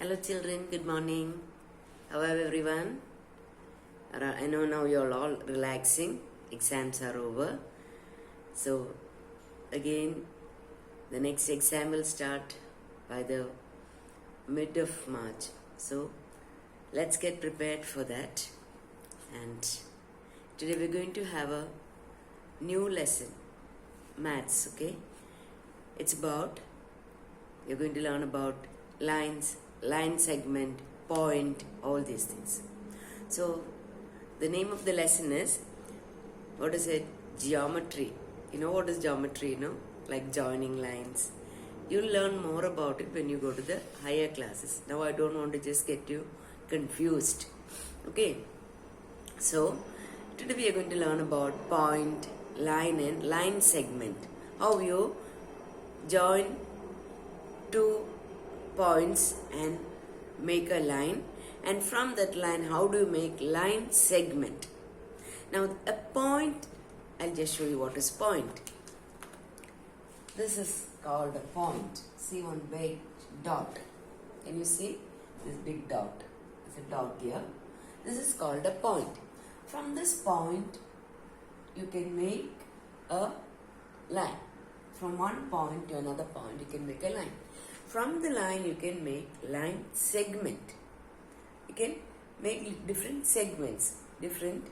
Hello children, good morning. How are everyone? I know now you're all relaxing. Exams are over. So again, the next exam will start by the mid of March. So let's get prepared for that. And today we're going to have a new lesson, maths, okay? You're going to learn about lines, line segment, point, all these things. So the name of the lesson is, geometry. You know what is geometry, like joining lines. You'll learn more about it when you go to the higher classes. Now I don't want to just get you confused. Okay, so today we are going to learn about point, line and line segment. How you join two points and make a line, and from that line how do you make line segment. Now a point, I'll just show you what is point. This is called a point. See one big dot. Can you see this big dot? There's a dot here. This is called a point. From this point you can make a line. From one point to another point you can make a line. From the line you can make line segment. You can make different segments, different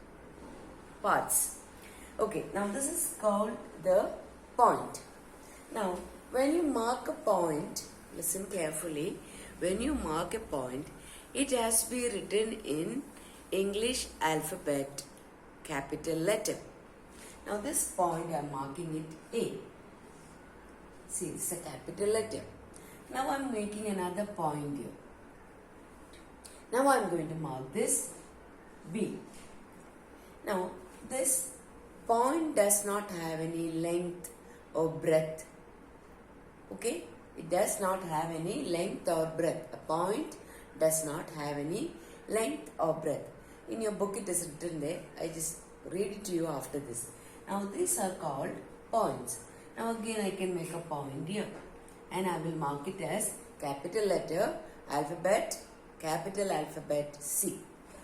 parts. Okay, now this is called the point. Now when you mark a point, listen carefully, when you mark a point, it has to be written in English alphabet, capital letter. Now this point I am marking it A. See, it's a capital letter. Now I am making another point here. Now I am going to mark this B. Now this point does not have any length or breadth. Okay? It does not have any length or breadth. A point does not have any length or breadth. In your book it is written there. I just read it to you after this. Now these are called points. Now again I can make a point here. And I will mark it as capital letter, alphabet, capital alphabet C.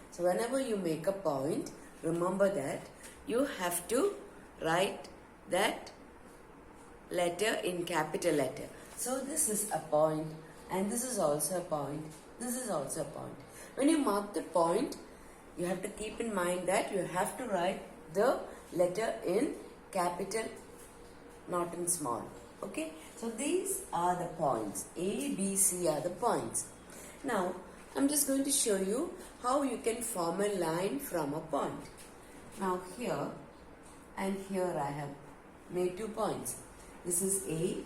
So whenever you make a point, remember that you have to write that letter in capital letter. So this is a point, and this is also a point, this is also a point. When you mark the point, you have to keep in mind that you have to write the letter in capital, not in small. Okay, so these are the points. A, B, C are the points. Now, I'm just going to show you how you can form a line from a point. Now here and here I have made 2 points. This is A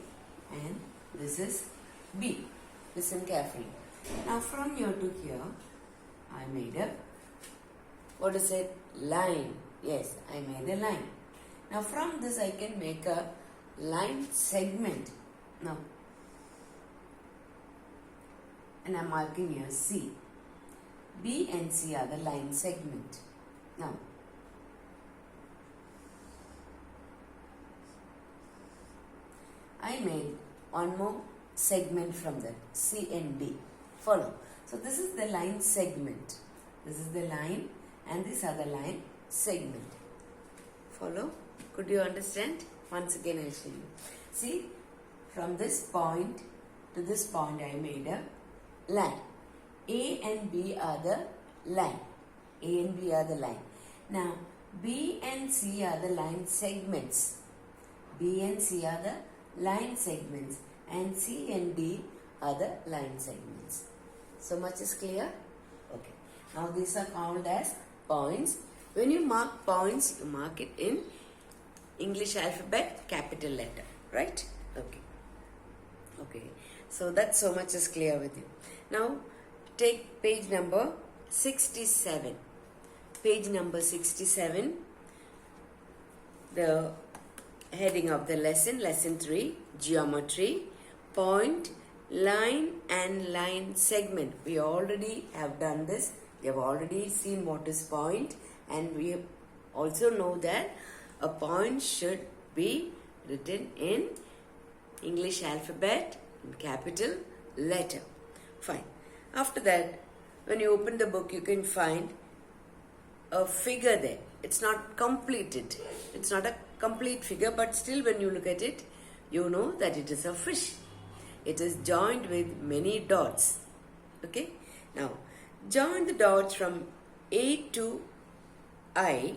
and this is B. Listen carefully. Now from here to here, I made a, line. Yes, I made a line. Now from this I can make a line segment. Now, and I'm marking here C. B and C are the line segment. Now, I made one more segment from that, C and D. Follow. So this is the line segment. This is the line and these are the line segment. Follow? Could you understand? Once again I'll show you. See, from this point to this point I made a line. A and B are the line. A and B are the line. Now, B and C are the line segments. B and C are the line segments. And C and D are the line segments. So much is clear? Okay. Now these are called as points. When you mark points, you mark it in English alphabet, capital letter, right? Okay. Okay. So that so much is clear with you. Now take page number 67. Page number 67. The heading of the lesson, lesson 3, geometry, point, line and line segment. We already have done this. We have already seen what is point, and we also know that a point should be written in English alphabet in capital letter. Fine. After that, when you open the book, you can find a figure there. It's not completed. It's not a complete figure, but still when you look at it, you know that it is a fish. It is joined with many dots. Okay? Now, join the dots from A to I.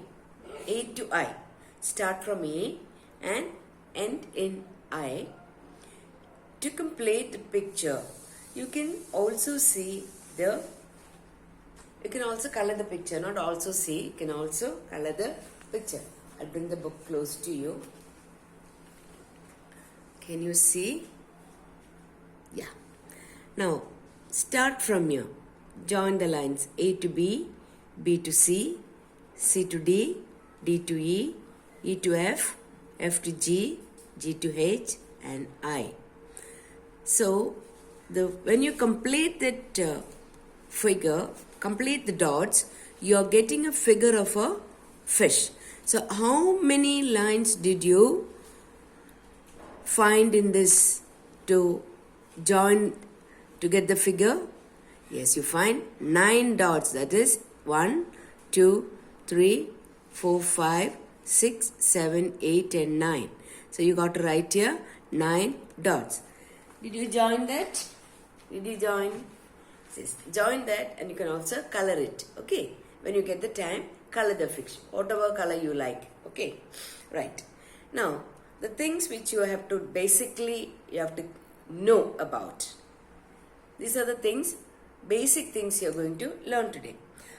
A to I. Start from A and end in I. To complete the picture, you can also see the you can also color the picture, not also see, you can also color the picture. I'll bring the book close to you. Can you see? Yeah. Now, start from here. Join the lines A to B, B to C, C to D, D to E, E to F, F to G, G to H, and I. So, when you complete that figure, complete the dots, you are getting a figure of a fish. So, how many lines did you find in this to join to get the figure? Yes, you find 9 dots. That is 1, 2, 3, 4, 5, 6, 7, 8 and 9. So you got to write here 9 dots. Did you join that? Did you join? Join that, and you can also color it. Okay. When you get the time, color the fish. Whatever color you like. Okay. Right. Now, the things which you have to know about. These are the things, basic things you are going to learn today.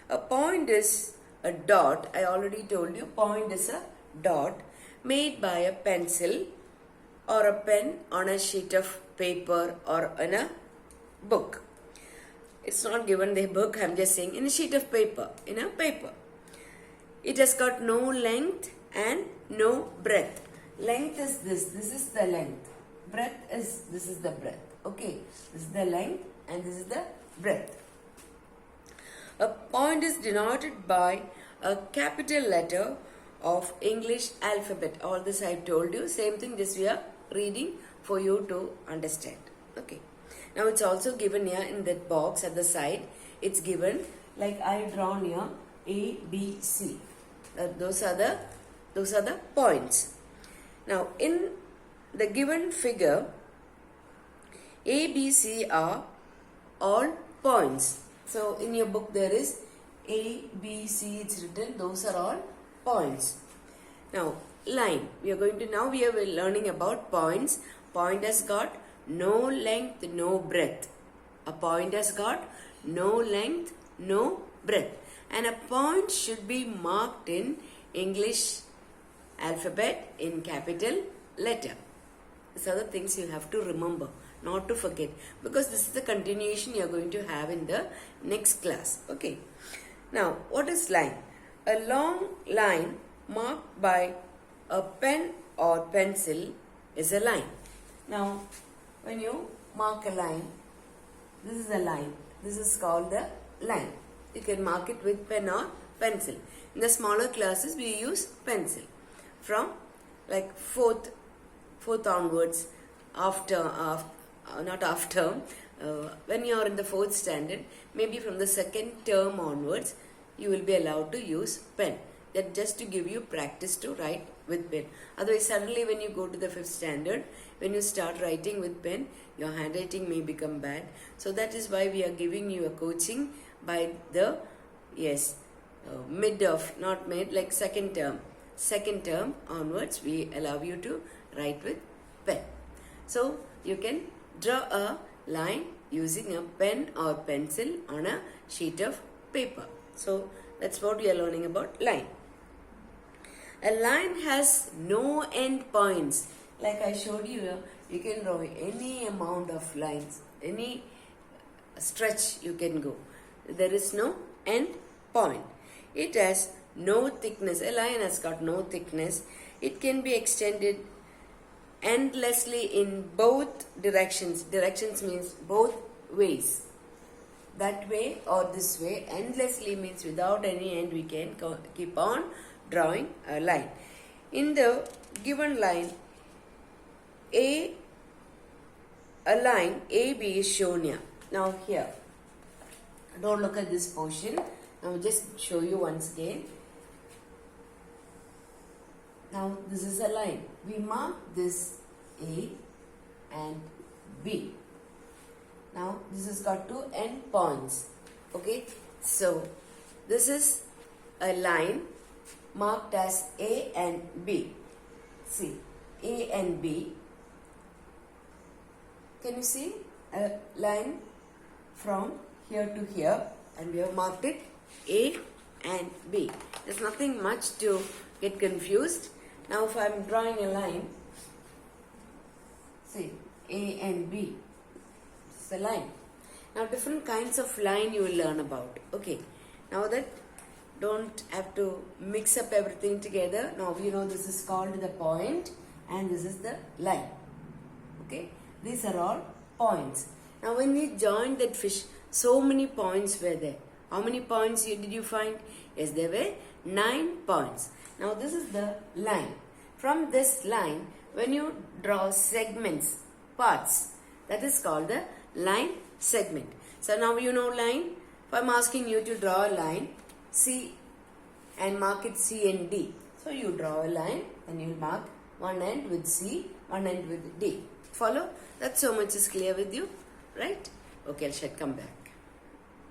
A point is a dot. I already told you, point is a dot made by a pencil or a pen on a sheet of paper or in a book. It's not given the book, I'm just saying in a sheet of paper, in a paper. It has got no length and no breadth. Length is this is the length. Breadth is, this is the breadth. Okay, this is the length and this is the breadth. A point is denoted by a capital letter of English alphabet. All this I told you, same thing, just we are reading for you to understand. Okay. Now it's also given here in that box at the side. It's given like I drawn here A, B, C. Those are the points. Now in the given figure, A, B, C are all points. So in your book there is A, B, C. It's written. Those are all points. Now line. We are learning about points. Point has got no length, no breadth. A point has got no length, no breadth. And a point should be marked in English alphabet in capital letter. These are the things you have to remember, not to forget. Because this is the continuation you are going to have in the next class. Okay. Now, what is line? A long line marked by a pen or pencil is a line. Now, when you mark a line, this is a line. This is called the line. You can mark it with pen or pencil. In the smaller classes, we use pencil. From like fourth onwards, when you are in the 4th standard, maybe from the 2nd term onwards, you will be allowed to use pen. That just to give you practice to write with pen. Otherwise, suddenly when you go to the 5th standard, when you start writing with pen, your handwriting may become bad. So that is why we are giving you a coaching by the, second term. 2nd term onwards, we allow you to write with pen. So you can draw a line using a pen or pencil on a sheet of paper. So that's what we are learning about line. A line has no end points. Like I showed you here, you can draw any amount of lines, any stretch you can go. There is no end point. It has no thickness. A line has got no thickness. It can be extended endlessly in both directions. Directions means both ways. That way or this way. Endlessly means without any end we can keep on drawing a line. In the given line, a line AB is shown here. Now here, Don't look at this portion. Now just show you once again. Now this is a line. We mark this A and B. Now this has got two end points. Okay. So this is a line marked as A and B. See, A and B. Can you see a line from here to here, and we have marked it A and B. There's nothing much to get confused. Now if I'm drawing a line, see, A and B, it's a line. Now different kinds of line you will learn about. Okay, now that don't have to mix up everything together. Now you know this is called the point and this is the line. Okay, these are all points. Now when we joined that fish, so many points were there. How many points did you find? Yes, there were 9 points. Now this is the line. From this line, when you draw segments, parts, that is called the line segment. So now you know line. If I am asking you to draw a line, C, and mark it C and D. So you draw a line and you mark one end with C, one end with D. Follow? That so much is clear with you, right? Okay, I shall come back.